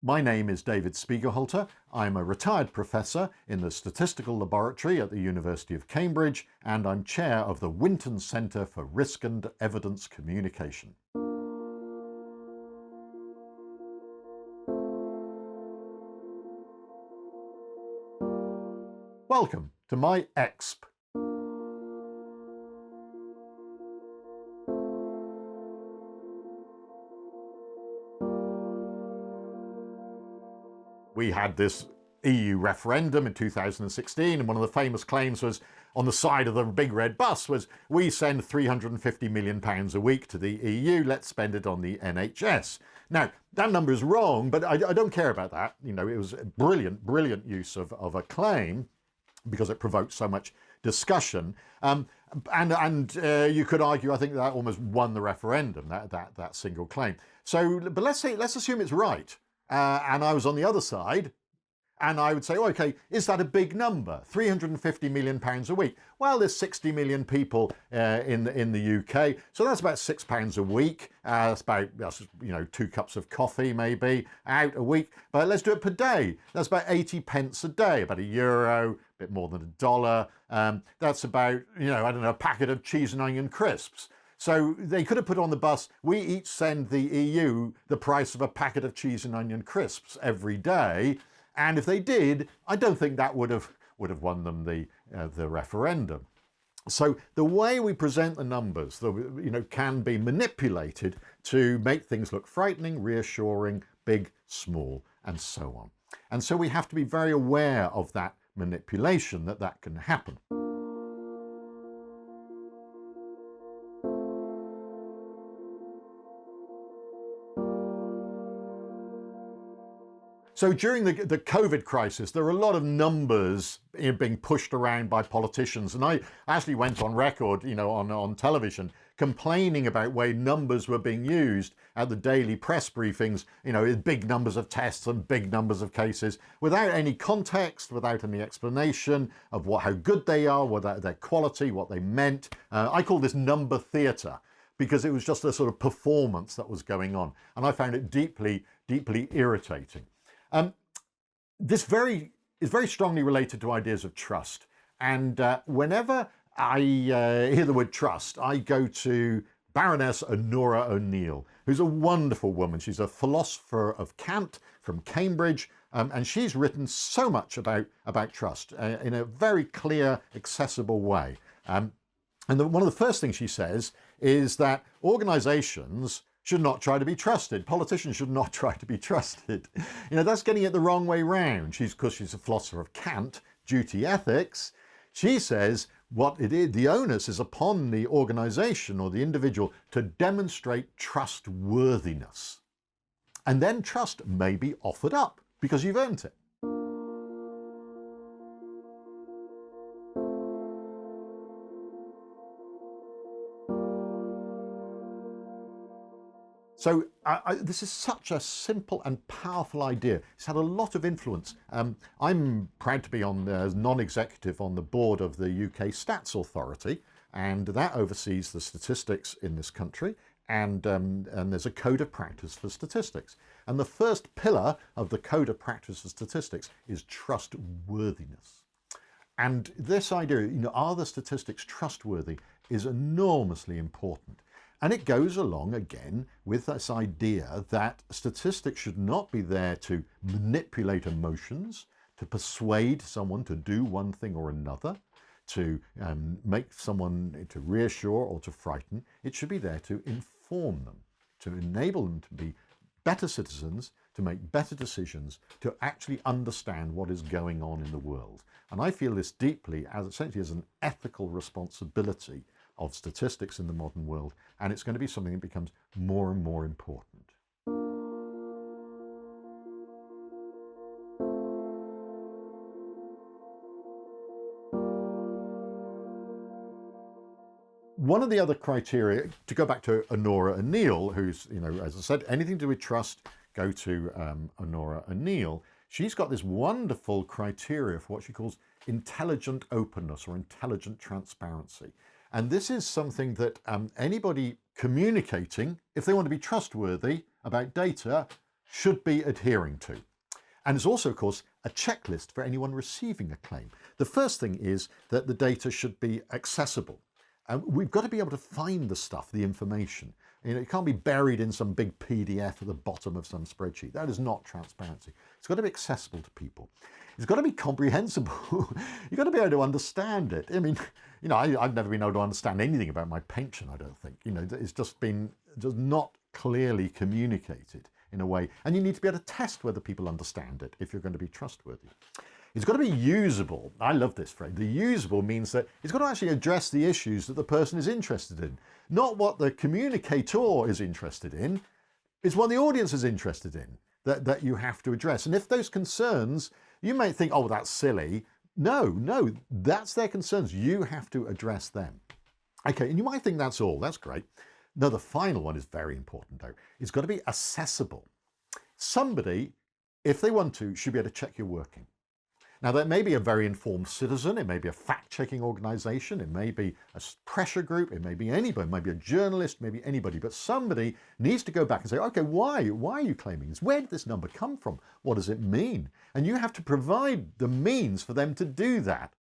My name is David Spiegelhalter. I'm a retired professor in the Statistical Laboratory at the University of Cambridge, and I'm chair of the Winton Centre for Risk and Evidence Communication. Welcome to my exp. We had this EU referendum in 2016, and one of the famous claims was on the side of the big red bus was, we send £350 million a week to the EU, let's spend it on the NHS. Now, that number is wrong, but I don't care about that. You know, it was a brilliant use of a claim because it provoked so much discussion. And you could argue, I think that almost won the referendum, that single claim. So, but let's assume it's right. And I was on the other side, and I would say, oh, okay, is that a big number? £350 million a week. Well, there's 60 million people in the UK, so that's about £6 a week. That's 2 cups of coffee maybe out a week. But let's do it per day. That's about 80 pence a day, about €1, a bit more than $1. That's about, a packet of cheese and onion crisps. So they could have put on the bus, we each send the EU the price of a packet of cheese and onion crisps every day. And if they did, I don't think that would have won them the referendum. So the way we present the numbers, can be manipulated to make things look frightening, reassuring, big, small, and so on. And so we have to be very aware of that manipulation, that can happen. So during the COVID crisis, there were a lot of numbers being pushed around by politicians. And I actually went on record, on television, complaining about way numbers were being used at the daily press briefings, big numbers of tests and big numbers of cases, without any context, without any explanation of how good they are, what their quality, what they meant. I call this number theatre, because it was just a sort of performance that was going on. And I found it deeply irritating. This is very strongly related to ideas of trust. And whenever I hear the word trust, I go to Baroness Honora O'Neill, who's a wonderful woman. She's a philosopher of Kant from Cambridge, and she's written so much about trust in a very clear, accessible way. And one of the first things she says is that organizations should not try to be trusted. Politicians should not try to be trusted. That's getting it the wrong way round. Because she's a philosopher of Kant, duty ethics. She says the onus is upon the organization or the individual to demonstrate trustworthiness. And then trust may be offered up because you've earned it. So this is such a simple and powerful idea. It's had a lot of influence. I'm proud to be as non-executive on the board of the UK Stats Authority, and that oversees the statistics in this country. And there's a code of practice for statistics. And the first pillar of the code of practice for statistics is trustworthiness. And this idea, are the statistics trustworthy, is enormously important. And it goes along again with this idea that statistics should not be there to manipulate emotions, to persuade someone to do one thing or another, to make someone to reassure or to frighten. It should be there to inform them, to enable them to be better citizens, to make better decisions, to actually understand what is going on in the world. And I feel this deeply essentially as an ethical responsibility of statistics in the modern world, and it's going to be something that becomes more and more important. One of the other criteria, to go back to Honora O'Neill, who's, as I said, anything to do with trust, go to Honora O'Neill. She's got this wonderful criteria for what she calls intelligent openness or intelligent transparency. And this is something that anybody communicating, if they want to be trustworthy about data, should be adhering to. And it's also, of course, a checklist for anyone receiving a claim. The first thing is that the data should be accessible. And we've got to be able to find the stuff, the information. You know, it can't be buried in some big PDF at the bottom of some spreadsheet. That is not transparency. It's got to be accessible to people. It's got to be comprehensible. You've got to be able to understand it. I mean, you know, I've never been able to understand anything about my pension, I don't think. You know, it's just not clearly communicated in a way. And you need to be able to test whether people understand it if you're going to be trustworthy. It's got to be usable. I love this phrase. The usable means that it's got to actually address the issues that the person is interested in. Not what the communicator is interested in. It's what the audience is interested in that you have to address. And if those concerns, you may think, oh, that's silly. No, that's their concerns. You have to address them. Okay, and you might think that's all. That's great. No, the final one is very important, though. It's got to be accessible. Somebody, if they want to, should be able to check you're working. Now, that may be a very informed citizen, it may be a fact-checking organization, it may be a pressure group, it may be anybody, it may be a journalist, maybe anybody, but somebody needs to go back and say, okay, why are you claiming this? Where did this number come from? What does it mean? And you have to provide the means for them to do that.